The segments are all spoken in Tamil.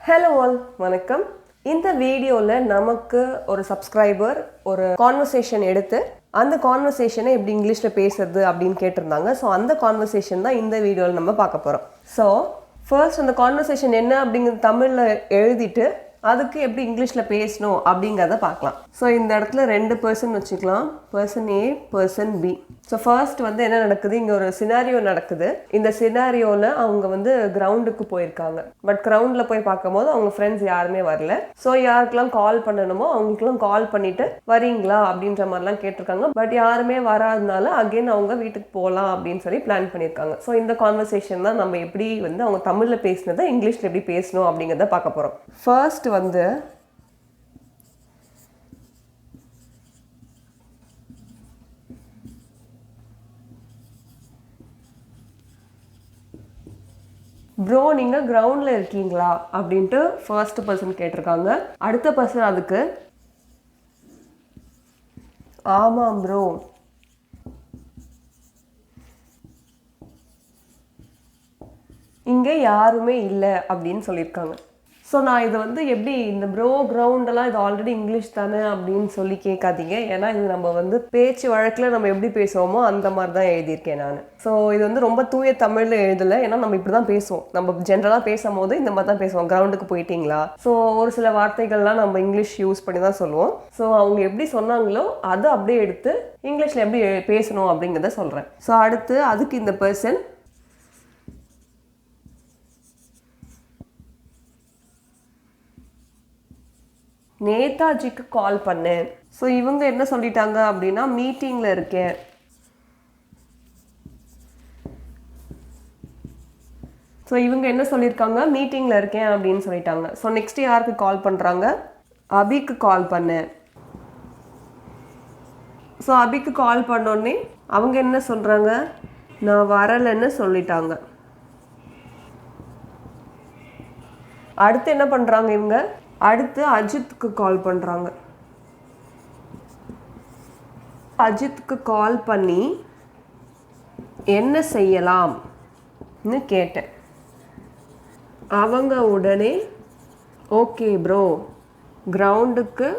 Hello all, வணக்கம். இந்த வீடியோல நமக்கு ஒரு சப்ஸ்கிரைபர் ஒரு கான்வர்சேஷன் எடுத்து அந்த கான்வர்சேஷனை எப்படி இங்கிலீஷ்ல பேசுறது அப்படின்னு கேட்டிருந்தாங்க. ஸோ அந்த கான்வர்சேஷன் தான் இந்த வீடியோவில் நம்ம பார்க்க போகிறோம். ஸோ ஃபர்ஸ்ட் அந்த கான்வர்சேஷன் என்ன அப்படிங்கிறது தமிழில் எழுதிட்டு அதுக்கு எப்படி இங்கிலீஷில் பேசணும் அப்படிங்கிறத பார்க்கலாம். ஸோ இந்த இடத்துல ரெண்டு பர்சன் வச்சுக்கலாம், பர்சன் ஏ பர்சன் பி. ஸோ ஃபர்ஸ்ட் வந்து என்ன நடக்குது, இங்கே ஒரு சினாரியோ நடக்குது. இந்த சினாரியோவில் அவங்க வந்து கிரவுண்டுக்கு போயிருக்காங்க. பட் கிரவுண்டில் போய் பார்க்கும்போது அவங்க ஃப்ரெண்ட்ஸ் யாருமே வரல. ஸோ யாருக்கெல்லாம் கால் பண்ணணுமோ அவங்களுக்குலாம் கால் பண்ணிட்டு வரீங்களா அப்படின்ற மாதிரிலாம் கேட்டிருக்காங்க. பட் யாருமே வராதனால அகெயின் அவங்க வீட்டுக்கு போகலாம் அப்படின்னு சொல்லி பிளான் பண்ணியிருக்காங்க. ஸோ இந்த கான்வர்சேஷன் தான் நம்ம எப்படி வந்து அவங்க தமிழில் பேசினதை இங்கிலீஷில் எப்படி பேசணும் அப்படிங்கிறத பார்க்க போகிறோம். ஃபர்ஸ்ட் வந்து ப்ரோ நீங்கள் கிரவுண்டில் இருக்கீங்களா அப்படின்ட்டு ஃபர்ஸ்ட் பர்சன் கேட்டிருக்காங்க. அடுத்த பர்சன் அதுக்கு ஆமாம் ப்ரோ, இங்கே யாருமே இல்லை அப்படின்னு சொல்லியிருக்காங்க. ஸோ நான் இதை வந்து எப்படி இந்த ப்ரோ கிரவுண்டெல்லாம் இது ஆல்ரெடி இங்கிலீஷ் தானே அப்படின்னு சொல்லி கேட்காதீங்க. ஏன்னா இது நம்ம வந்து பேச்சு வழக்கில் நம்ம எப்படி பேசுவோமோ அந்த மாதிரி தான் எழுதியிருக்கேன் நான். ஸோ இது வந்து ரொம்ப தூய தமிழில் எழுதலை, ஏன்னா நம்ம இப்படி தான் பேசுவோம். நம்ம ஜென்ரலாக பேசும்போது இந்த மாதிரி தான் பேசுவோம், கிரவுண்டுக்கு போயிட்டீங்களா. ஸோ ஒரு சில வார்த்தைகள்லாம் நம்ம இங்கிலீஷ் யூஸ் பண்ணி தான் சொல்லுவோம். ஸோ அவங்க எப்படி சொன்னாங்களோ அதை அப்படியே எடுத்து இங்கிலீஷில் எப்படி பேசணும் அப்படிங்கிறத சொல்கிறேன். ஸோ அடுத்து அதுக்கு இந்த பர்சன் நேதாஜிக்கு கால் பண்ணேன். ஸோ இவங்க என்ன சொல்லிட்டாங்க அப்படின்னா மீட்டிங்கில் இருக்கேன். ஸோ இவங்க என்ன சொல்லியிருக்காங்க, மீட்டிங்கில் இருக்கேன் அப்படின்னு சொல்லிட்டாங்க. ஸோ நெக்ஸ்ட் யாருக்கு கால் பண்ணுறாங்க, அபிக்கு கால் பண்ணேன். ஸோ அபிக்கு கால் பண்ணோடனே அவங்க என்ன சொல்கிறாங்க, நான் வரலைன்னு சொல்லிட்டாங்க. அடுத்து என்ன பண்ணுறாங்க இவங்க, அடுத்து அஜித்துக்கு கால் பண்ணுறாங்க. அஜித்துக்கு கால் பண்ணி என்ன செய்யலாம்னு கேட்டேன். அவங்க உடனே ஓகே ப்ரோ கிரவுண்டுக்கு.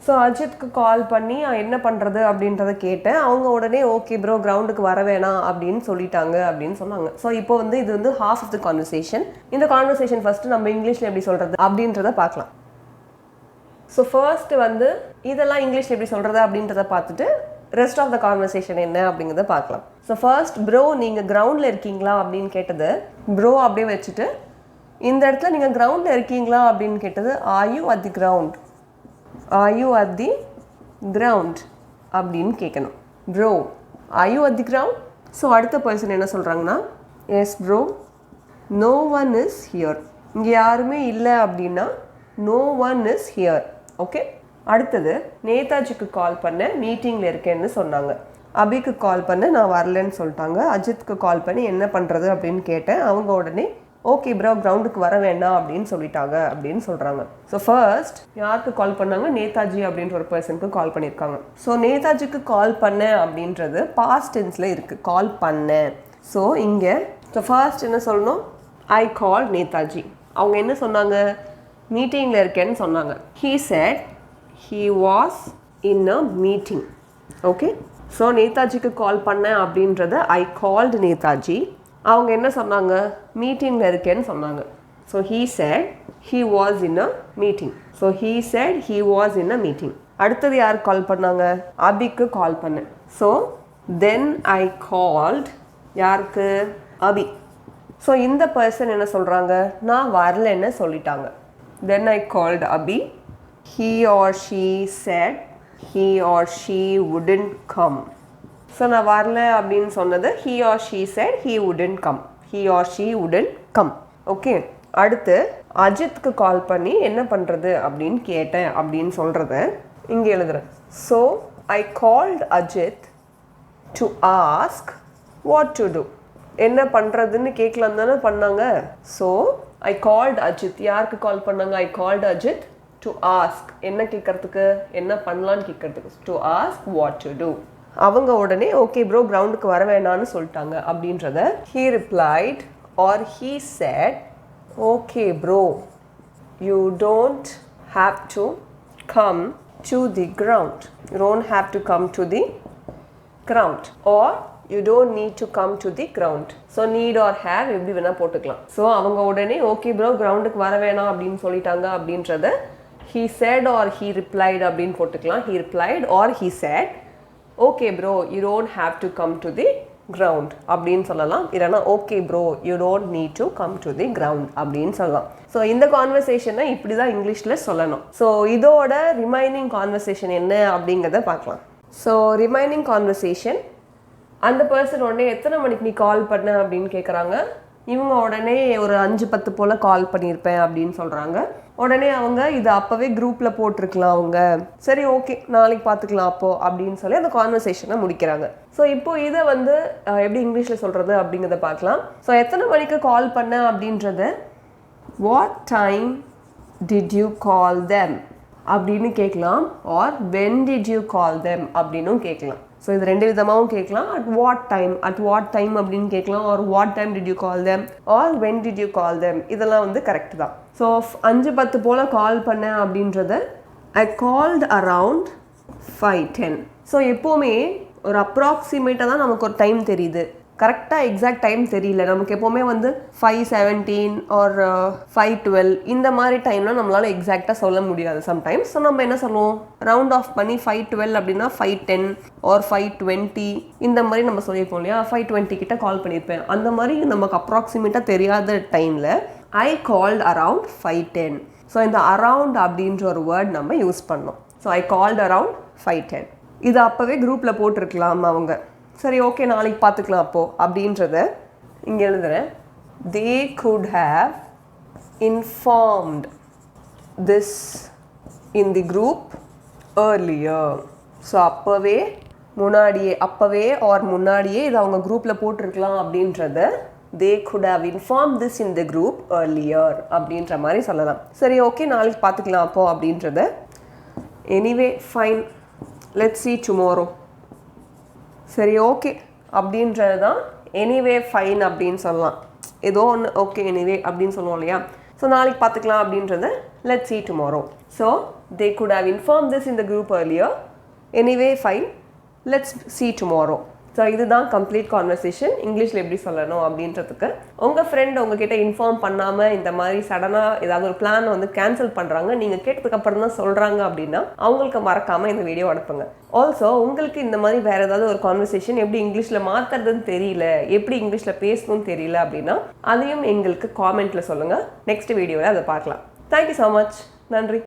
ஸோ அஜித்துக்கு கால் பண்ணி என்ன பண்ணுறது அப்படின்றத கேட்டேன். அவங்க உடனே ஓகே ப்ரோ கிரவுண்டுக்கு வர வேணாம் அப்படின்னு சொல்லிட்டாங்க அப்படின்னு சொன்னாங்க. ஸோ இப்போ வந்து இது வந்து ஹாஃப் ஆஃப் த கான்வர்சேஷன். இந்த கான்வர்சேஷன் ஃபஸ்ட்டு நம்ம இங்கிலீஷில் எப்படி சொல்கிறது அப்படின்றத பார்க்கலாம். ஸோ ஃபர்ஸ்ட் வந்து இதெல்லாம் இங்கிலீஷில் எப்படி சொல்கிறது அப்படின்றத பார்த்துட்டு ரெஸ்ட் ஆஃப் த கான்வர்சேஷன் என்ன அப்படிங்கிறத பார்க்கலாம். ஸோ ஃபர்ஸ்ட் ப்ரோ நீங்கள் கிரவுண்டில் இருக்கீங்களா அப்படின்னு கேட்டது ப்ரோ அப்படியே வச்சுட்டு, இந்த இடத்துல நீங்கள் கிரவுண்டில் இருக்கீங்களா அப்படின்னு கேட்டது are you at the ground, are you at the ground அப்படின்னு கேட்கணும். Bro are you at the ground. So அடுத்த பர்சன் என்ன சொல்கிறாங்கன்னா yes bro no one is here. இங்கே யாருமே இல்லை அப்படின்னா no one is here. Okay. அடுத்தது நேதாஜிக்கு கால் பண்ண மீட்டிங்கில் இருக்கேன்னு சொன்னாங்க. அபிக்கு கால் பண்ண நான் வரலன்னு சொல்லிட்டாங்க. அஜித்துக்கு கால் பண்ணி என்ன பண்ணுறது அப்படின்னு கேட்டேன். அவங்க உடனே ஓகே ப்ரோ கிரவுண்டுக்கு வர வேண்டாம் அப்படின்னு சொல்லிட்டாங்க அப்படின்னு சொல்கிறாங்க. ஸோ ஃபர்ஸ்ட் யாருக்கு கால் பண்ணாங்க, நேதாஜி அப்படின்ற ஒரு பர்சனுக்கு கால் பண்ணியிருக்காங்க. ஸோ நேதாஜிக்கு கால் பண்ணேன் அப்படின்றது பாஸ்ட் டென்ஸில் இருக்குது, கால் பண்ணேன். ஸோ இங்கே ஸோ ஃபர்ஸ்ட் என்ன சொல்லணும், ஐ கால் நேதாஜி. அவங்க என்ன சொன்னாங்க, மீட்டிங்கில் இருக்கேன்னு சொன்னாங்க. He said he was in a meeting. Okay. So நேதாஜிக்கு கால் பண்ணேன் அப்படின்றத ஐ கால்டு நேதாஜி. அவங்க என்ன சொன்னாங்க, மீட்டிங்கில் இருக்கேன்னு சொன்னாங்க. So he said he was in a meeting. So he said he was in a meeting. அடுத்தது யார் கால் பண்ணாங்க, அபிக்கு கால் பண்ணேன். ஸோ தென் ஐ கால்ட் யாருக்கு, அபி. ஸோ இந்த பர்சன் என்ன சொல்கிறாங்க, நான் வரலன்னு சொல்லிட்டாங்க. Then I called Abhi. He or she said he or she wouldn't come. So நான் வரல அப்படின்னு சொன்னது he or she said he wouldn't come, he or she wouldn't come. Okay. அடுத்து அஜித்துக்கு கால் பண்ணி என்ன பண்ணுறது அப்படின்னு கேட்டேன் அப்படின்னு சொல்கிறத இங்கே எழுதுறேன். So I called Ajith to ask what to do. என்ன பண்ணுறதுன்னு கேட்கலாம் தானே பண்ணாங்க. So I called Ajith. யாருக்கு கால் பண்ணாங்க, I called Ajith to ask. என்ன கேட்கறதுக்கு, என்ன பண்ணலான்னு கேட்கறதுக்கு, to ask what to do. அவங்க உடனே ஓகே ப்ரோ கிரவுண்டுக்கு வர வேணான்னு சொல்லிட்டாங்க அப்படின்றத he replied or he said okay bro you don't have to come to the ground. You don't have to come to the ground. Or you don't need to come to the ground. So need or have எப்படி வேணா போட்டுக்கலாம். ஸோ அவங்க உடனே ஓகே ப்ரோ கிரவுண்டுக்கு வர வேணாம் அப்படின்னு சொல்லிட்டாங்க அப்படின்றத he said or he replied அப்படின்னு போட்டுக்கலாம். he replied or he said okay bro you don't have to come to the ground அப்படின்னு சொல்லலாம். இல்லைனா okay bro you don't need to come to the ground அப்படின்னு சொல்லலாம். ஸோ இந்த கான்வர்சேஷனை இப்படி தான் இங்கிலீஷில் சொல்லணும். ஸோ இதோட ரிமைனிங் கான்வர்சேஷன் என்ன அப்படிங்கிறத பார்க்கலாம். ஸோ ரிமைனிங் கான்வர்சேஷன் அந்த பர்சன் உடனே எத்தனை மணிக்கு நீ கால் பண்ண அப்படின்னு கேட்குறாங்க. இவங்க உடனே ஒரு 5-10 போல் கால் பண்ணியிருப்பேன் அப்படின்னு சொல்கிறாங்க. உடனே அவங்க இது அப்போவே குரூப்பில் போட்டிருக்கலாம் அவங்க. சரி ஓகே நாளைக்கு பார்த்துக்கலாம் அப்போது அப்படின்னு சொல்லி அந்த கான்வர்சேஷனை முடிக்கிறாங்க. ஸோ இப்போது இதை வந்து எப்படி இங்கிலீஷில் சொல்கிறது அப்படிங்கிறத பார்க்கலாம். ஸோ எத்தனை மணிக்கு கால் பண்ண அப்படின்றது what time did you call them அப்படின்னு கேட்கலாம். Or when did you call them அப்படின்னும் கேட்கலாம். ஸோ இது ரெண்டு விதமாகவும் கேட்கலாம். அட் வாட் டைம் அப்படின்னு கேட்கலாம். Or what time did you call them or when did you call them இதெல்லாம் வந்து கரெக்ட் தான். ஸோ 5-10 போல் கால் பண்ணேன் அப்படின்றத ஐ கால்ட் அரவுண்ட் 5:10. ஸோ எப்போவுமே ஒரு அப்ராக்சிமேட்டாக தான் நமக்கு ஒரு டைம் தெரியுது. கரெக்டாக எக்ஸாக்ட் டைம் தெரியல. நமக்கு எப்போவுமே வந்து 5:17 ஆர் 5:12 இந்த மாதிரி டைம்லாம் நம்மளால் எக்ஸாக்டாக சொல்ல முடியாது சம்டைம்ஸ். ஸோ நம்ம என்ன சொல்லுவோம் ரவுண்ட் ஆஃப் பண்ணி 5:12 அப்படின்னா 5:10 ஆர் 5:20 இந்த மாதிரி நம்ம சொல்லியிருப்போம் இல்லையா. 5:20 கிட்ட கால் பண்ணியிருப்பேன். அந்த மாதிரி நமக்கு அப்ராக்சிமேட்டாக தெரியாத டைமில் ஐ கால்ட் அரவுண்ட் 5:10. ஸோ இந்த அரவுண்ட் அப்படின்ற ஒரு வேர்ட் நம்ம யூஸ் பண்ணோம். So I called around 5:10. இது அப்போவே குரூப்பில் போட்டிருக்கலாம் அவங்க. சரி ஓகே நாளைக்கு பார்த்துக்கலாம் அப்போது அப்படின்றத இங்கே எழுதுகிறேன். தே could have informed this in the group earlier. So அப்போவே முன்னாடியே இது அவங்க குரூப்பில் போட்டிருக்கலாம் அப்படின்றத they could have informed this in the group earlier அப்படின்ற மாதிரி சொல்லலாம். சரி ஓகே நாளைக்கு பார்த்துக்கலாம் அப்போது அப்படின்றத anyway fine let's see tomorrow. சரி ஓகே அப்படின்றது தான் எனிவே ஃபைன் அப்படின்னு சொல்லலாம். ஏதோ ஒன்று ஓகே எனிவே அப்படின்னு சொல்லுவோம் இல்லையா. ஸோ நாளைக்கு பார்த்துக்கலாம் அப்படின்றத let's see tomorrow. So they could have informed this in the group earlier. Anyway fine let's see tomorrow. So இதுதான் கம்ப்ளீட் கான்வர்சேஷன் இங்கிலீஷில் எப்படி சொல்லணும் அப்படின்றதுக்கு. உங்கள் ஃப்ரெண்ட் உங்ககிட்ட இன்ஃபார்ம் பண்ணாமல் இந்த மாதிரி சடனாக ஏதாவது ஒரு பிளான் வந்து கேன்சல் பண்ணுறாங்க, நீங்கள் கேட்டதுக்கப்புறம் தான் சொல்கிறாங்க அப்படின்னா அவங்களுக்கு மறக்காமல் இந்த வீடியோ அனுப்புங்க. ஆல்சோ உங்களுக்கு இந்த மாதிரி வேறு ஏதாவது ஒரு கான்வர்சேஷன் எப்படி இங்கிலீஷில் மாற்றுறதுன்னு தெரியல, எப்படி இங்கிலீஷில் பேசணும்னு தெரியல அப்படின்னா அதையும் எங்களுக்கு காமெண்ட்டில் சொல்லுங்கள். நெக்ஸ்ட் வீடியோவில் அதை பார்க்கலாம். Thank you so much. நன்றி.